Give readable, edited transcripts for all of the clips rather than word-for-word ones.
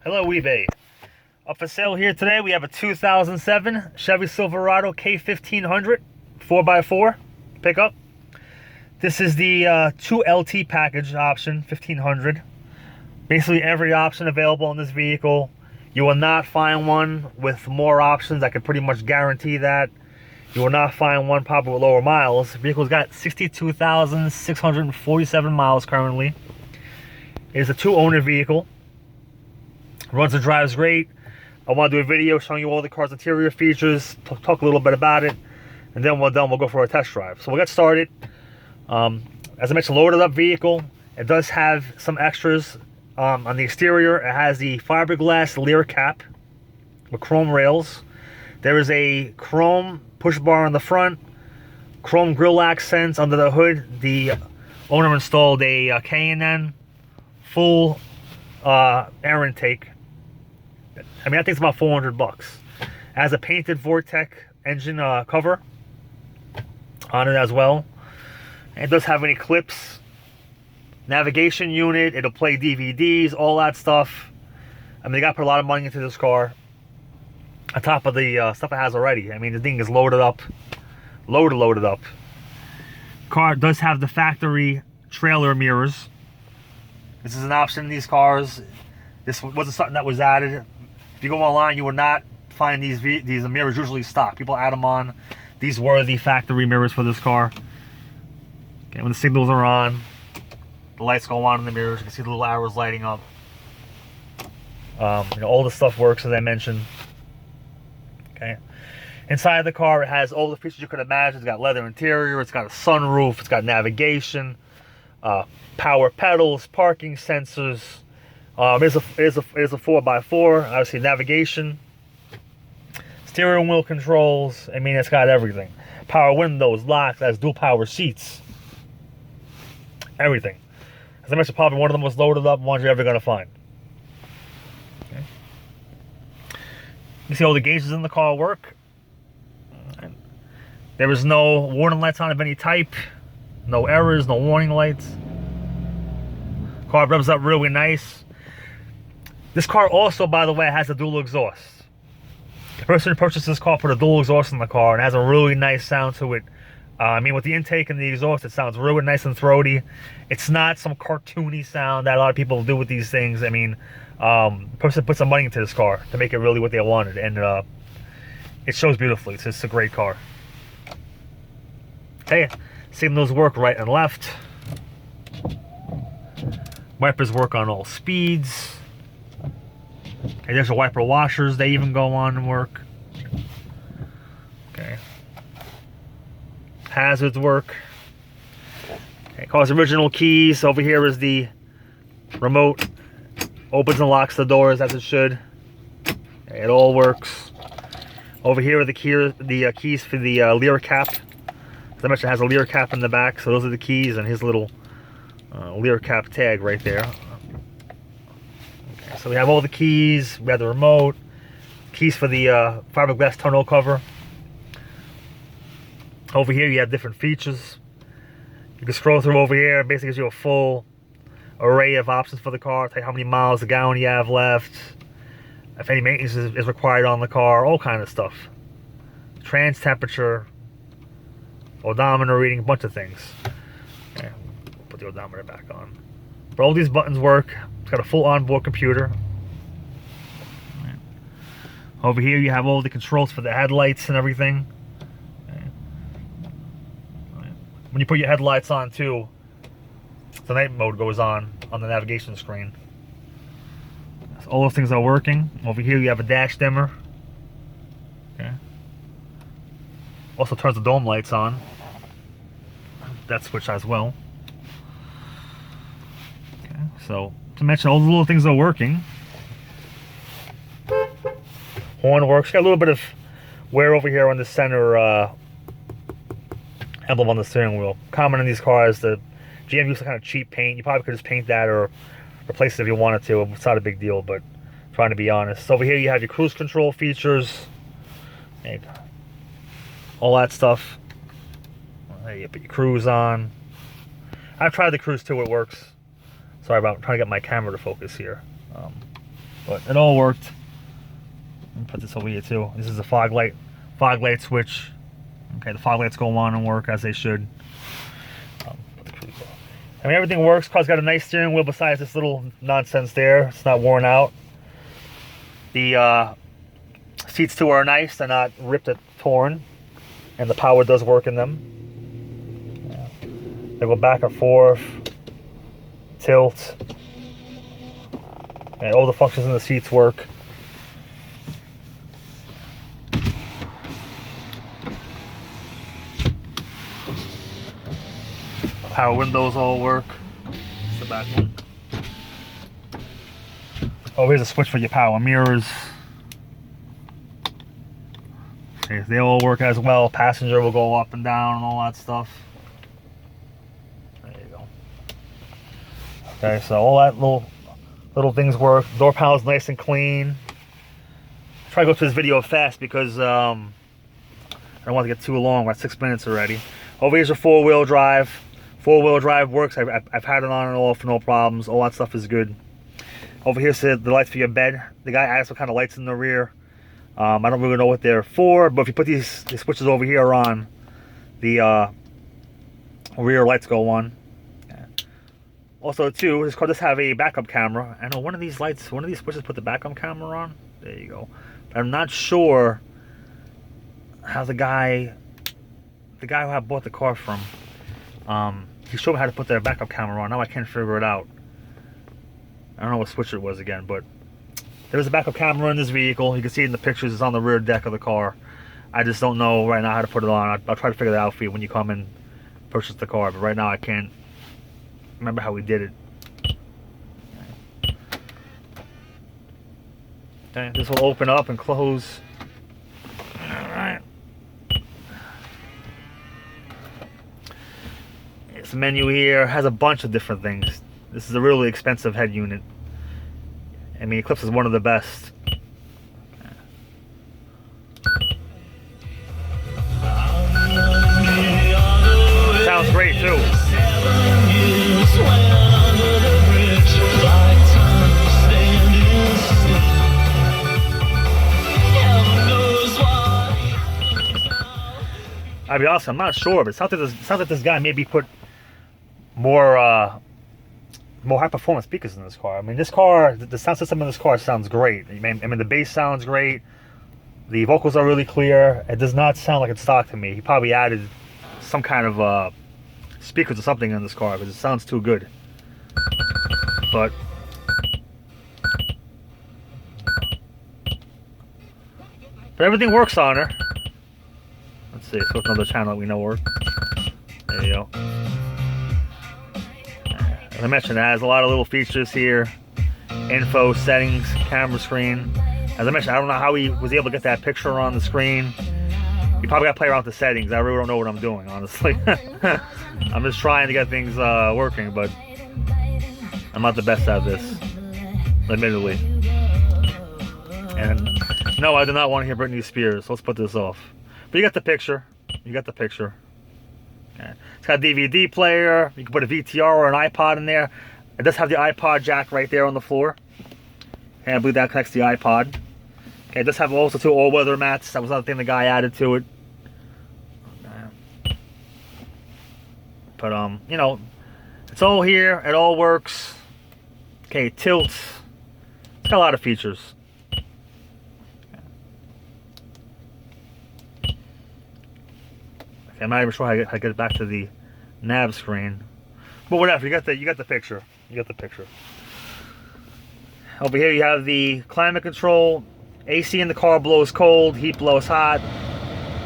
Hello eBay. Up for sale here today we have a 2007 Chevy Silverado K1500 4x4 pickup. This is the 2LT package option 1500. Basically every option available in this vehicle. You will not find one with more options. I can pretty much guarantee that. You will not find one probably with lower miles. The vehicle's got 62,647 miles currently. It is a two-owner vehicle. Runs and drives great. I want to do a video showing you all the car's interior features, talk a little bit about it, and then when we're done, we'll go for a test drive. So we'll get started. As I mentioned, loaded up vehicle. It does have some extras on the exterior. It has the fiberglass Lear cap with chrome rails. There is a chrome push bar on the front, chrome grille accents under the hood. The owner installed a K&N full air intake. I mean, I think it's about 400 bucks. It has a painted Vortec engine cover on it as well. And it does have any clips, navigation unit. It'll play DVDs, all that stuff. I mean, they got to put a lot of money into this car on top of the stuff it has already. I mean, the thing is loaded up, loaded up. Car does have the factory trailer mirrors. This is an option in these cars. This wasn't something that was added. If you go online, you will not find these mirrors usually stock. People add them on. These were the factory mirrors for this car. Okay, when the signals are on, the lights go on in the mirrors. You can see the little arrows lighting up. All the stuff works as I mentioned. Okay. Inside the car, it has all the features you could imagine. It's got leather interior. It's got a sunroof. It's got navigation, power pedals, parking sensors. It is a 4x4. Obviously, navigation, steering wheel controls. I mean, it's got everything. Power windows, locks, it has dual power seats. Everything. As I mentioned, probably one of the most loaded up ones you're ever going to find. Okay. You see all the gauges in the car work. There is no warning lights on of any type. No errors, no warning lights. Car revs up really nice. This car also, by the way, has a dual exhaust. The person who purchased this car put a dual exhaust in the car and has a really nice sound to it. I mean, with the intake and the exhaust, it sounds really nice and throaty. It's not some cartoony sound that a lot of people do with these things. I mean, the person put some money into this car to make it really what they wanted, and it shows beautifully. It's just a great car. Hey, signals work right and left. Wipers work on all speeds. Okay, there's your wiper washers. They even go on and work. Okay. Hazards work. Okay, car's original keys. Over here is the remote. Opens and locks the doors as it should. Okay, it all works. Over here are the keys for the Lear cap. As I mentioned, it has a Lear cap in the back. So those are the keys and his little Lear cap tag right there. Okay, so we have all the keys. We have the remote. Keys for the fiberglass tonneau cover. Over here you have different features. You can scroll through over here. It basically gives you a full array of options for the car. Tell you how many miles a gallon you have left. If any maintenance is required on the car. All kind of stuff. Trans temperature. Odometer reading. A bunch of things. Okay, put the odometer back on. But all these buttons work. It's got a full onboard computer. Over here you have all the controls for the headlights and everything. When you put your headlights on too, the night mode goes on the navigation screen. So all those things are working. Over here you have a dash dimmer. Okay. Also turns the dome lights on. That switch as well. Okay. So to mention all the little things are working. Horn works. Got a little bit of wear over here on the center emblem on the steering wheel. Common in these cars. The GM uses kind of cheap paint. You probably could just paint that or replace it if you wanted to. It's not a big deal, but trying to be honest. So over here you have your cruise control features. And all that stuff. You put your cruise on. I've tried the cruise too. It works. Sorry about trying to get my camera to focus here. But it all worked. Let me put this over here too. This is a fog light switch. Okay, the fog lights go on and work as they should. I mean, everything works. Car's got a nice steering wheel besides this little nonsense there. It's not worn out. The seats too are nice. They're not ripped or torn. And the power does work in them. They go back and forth. Tilt. And all the functions in the seats work. Power windows all work. It's the back one. Oh, here's a switch for your power mirrors. Okay, they all work as well. Passenger will go up and down and all that stuff. There you go. Okay, so all that little things work. Door panel's nice and clean. Try to go through this video fast because I don't want to get too long. We're at 6 minutes already. Over here's a four-wheel drive. Four-wheel drive works. I've had it on and off, no problems. All that stuff is good. Over here says the lights for your bed. The guy asked what kind of lights in the rear. I don't really know what they're for, but if you put these switches over here on, the rear lights go on. Also, too, this car does have a backup camera. I know one of these switches put the backup camera on. There you go. But I'm not sure how the guy who I bought the car from, he showed me how to put the backup camera on. Now I can't figure it out. I don't know what switch it was again, but there's a backup camera in this vehicle. You can see it in the pictures. It's on the rear deck of the car. I just don't know right now how to put it on. I'll try to figure that out for you when you come and purchase the car. But right now I can't remember how we did it. Okay, this will open up and close. Alright. This menu here has a bunch of different things. This is a really expensive head unit. I mean, Eclipse is one of the best. Sounds great too. I'll be honest, I'm not sure, but it sounds like this guy maybe put more high performance speakers in this car. I mean, this car, the sound system in this car sounds great. I mean, the bass sounds great. The vocals are really clear. It does not sound like it's stock to me. He probably added some kind of speakers or something in this car because it sounds too good. But everything works on her. Let's see, so it's another channel that we know works. There you go. As I mentioned, it has a lot of little features here. Info, settings, camera screen. As I mentioned, I don't know how he was able to get that picture on the screen. You probably got to play around with the settings. I really don't know what I'm doing, honestly. I'm just trying to get things working, but I'm not the best at this, admittedly. And no, I do not want to hear Britney Spears, so let's put this off. But you got the picture. You got the picture. Okay. It's got a DVD player. You can put a VTR or an iPod in there. It does have the iPod jack right there on the floor. Okay, I believe that connects to the iPod. Okay, it does have also two all-weather mats. That was another thing the guy added to it. But you know, it's all here. It all works. Okay, it tilts. It's got a lot of features. Okay, I'm not even sure how to get it back to the nav screen, but whatever. You got the picture. You got the picture. Over here you have the climate control. AC in the car blows cold, heat blows hot.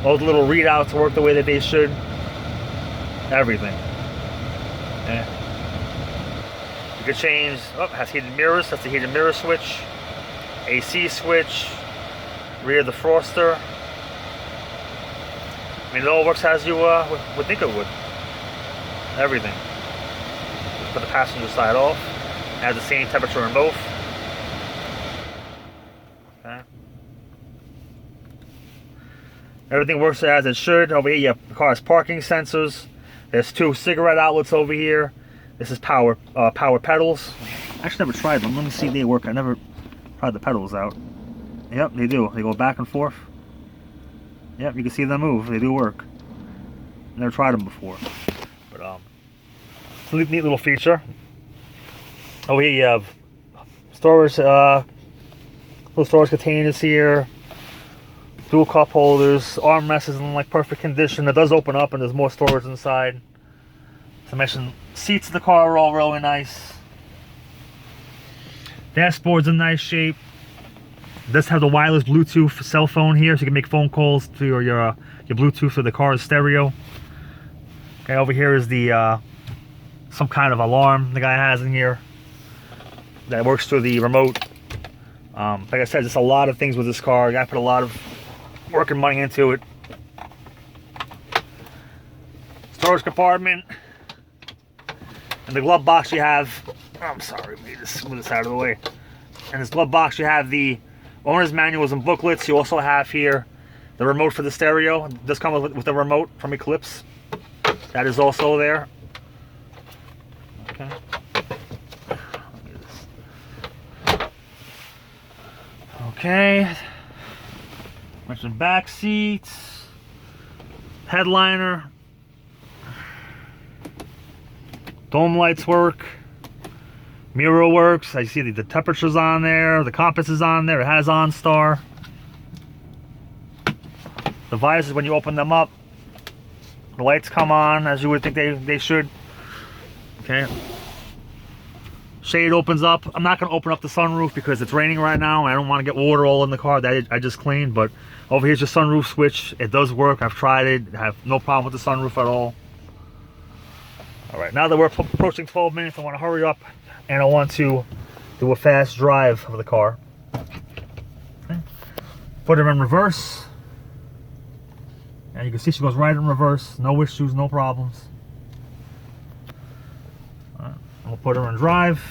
All the little readouts work the way that they should. Everything. Yeah. You can change. Oh, it has heated mirrors. That's the heated mirror switch. AC switch. Rear defroster. I mean, it all works as you would think it would. Everything. Just put the passenger side off. Has the same temperature in both. Okay. Everything works as it should. Over here, the car has parking sensors. There's two cigarette outlets over here. This is power pedals. I actually never tried them. Let me see if they work. I never try the pedals out. Yep, they do. They go back and forth. Yep, you can see them move. They do work. Never tried them before. But it's a neat little feature. Oh, here you have storage, little storage containers here. Dual cup holders. Armrest is in like perfect condition. It does open up and there's more storage inside. As I mentioned, seats in the car are all really nice. Dashboard's in nice shape. It does have the wireless Bluetooth cell phone here, so you can make phone calls to your Bluetooth for the car's stereo. Okay, over here is the some kind of alarm the guy has in here that works through the remote. Like I said, just a lot of things with this car. The guy put a lot of work and money into it. Storage compartment. And the glove box you have, I'm sorry, let me just move this out of the way. In this glove box you have the owner's manuals and booklets. You also have here the remote for the stereo. It does come with the remote from Eclipse. That is also there. Okay. Okay. Mention back seats, headliner, dome lights work, mirror works. I see the temperature's on there, the compass is on there, it has OnStar. The visors, when you open them up, the lights come on as you would think they should. Okay. Shade opens up. I'm not going to open up the sunroof because it's raining right now and I don't want to get water all in the car that I just cleaned. But over here's your sunroof switch. It does work. I've tried it. I have no problem with the sunroof at all. Alright, now that we're approaching 12 minutes, I want to hurry up and I want to do a fast drive of the car. Okay. Put her in reverse. And you can see she goes right in reverse. No issues, no problems. We'll put her in drive.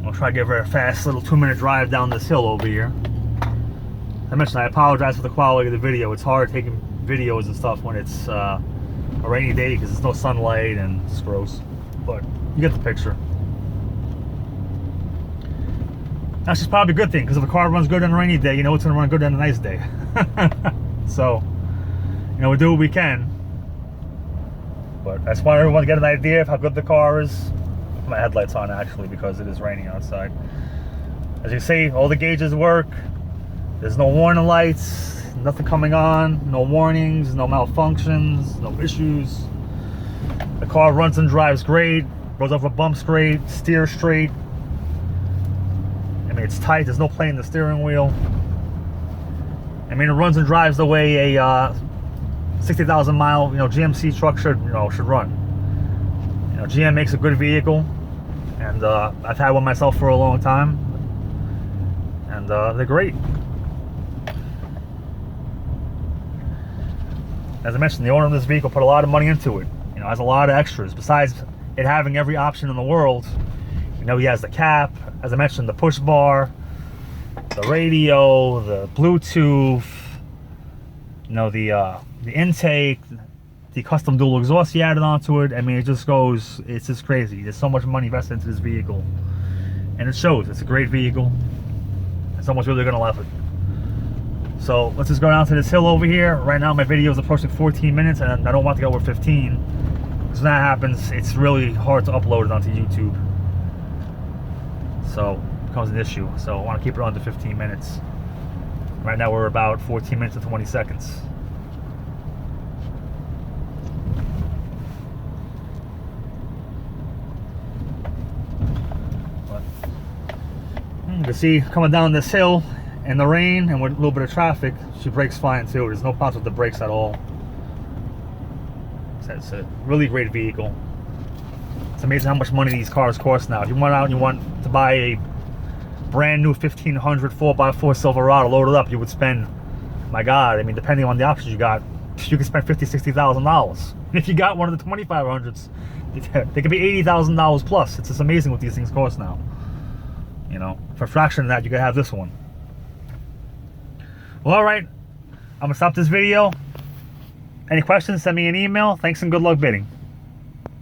We'll try to give her a fast little 2-minute drive down this hill over here. I mentioned I apologize for the quality of the video. It's hard taking videos and stuff when it's a rainy day because there's no sunlight and it's gross. But you get the picture. That's just probably a good thing because if the car runs good on a rainy day, you know it's going to run good on a nice day. So, you know, we do what we can. But I just want everyone to get an idea of how good the car is. Put my headlights on actually because it is raining outside. As you see, all the gauges work. There's no warning lights, nothing coming on, no warnings, no malfunctions, no issues. The car runs and drives great, goes over bumps great, steers straight. I mean, it's tight, there's no play in the steering wheel. I mean, it runs and drives the way a 60,000 mile, GMC truck should run. GM makes a good vehicle, and I've had one myself for a long time, and they're great. As I mentioned, the owner of this vehicle put a lot of money into it. Has a lot of extras. Besides it having every option in the world, he has the cap, as I mentioned, the push bar, the radio, the Bluetooth, the intake, the custom dual exhaust he added onto it. I mean, it's just crazy. There's so much money invested into this vehicle, and it shows. It's a great vehicle, and someone's really gonna love it. So let's just go down to this hill over here. Right now my video is approaching 14 minutes and I don't want to go over 15. So when that happens, it's really hard to upload it onto YouTube. So it becomes an issue. So I want to keep it under 15 minutes. Right now we're about 14 minutes and 20 seconds. But you can see coming down this hill, in the rain and with a little bit of traffic, she brakes fine too. There's no problems with the brakes at all. It's a really great vehicle. It's amazing how much money these cars cost now. If you went out and you want to buy a brand new 1500 4x4 Silverado loaded up, you would spend, my God, I mean, depending on the options you got, you could spend $50,000, $60,000. If you got one of the 2500s, they could be $80,000 plus. It's just amazing what these things cost now. You know, for a fraction of that, you could have this one. Well, all right. I'm gonna stop this video. Any questions? Send me an email. Thanks and good luck bidding.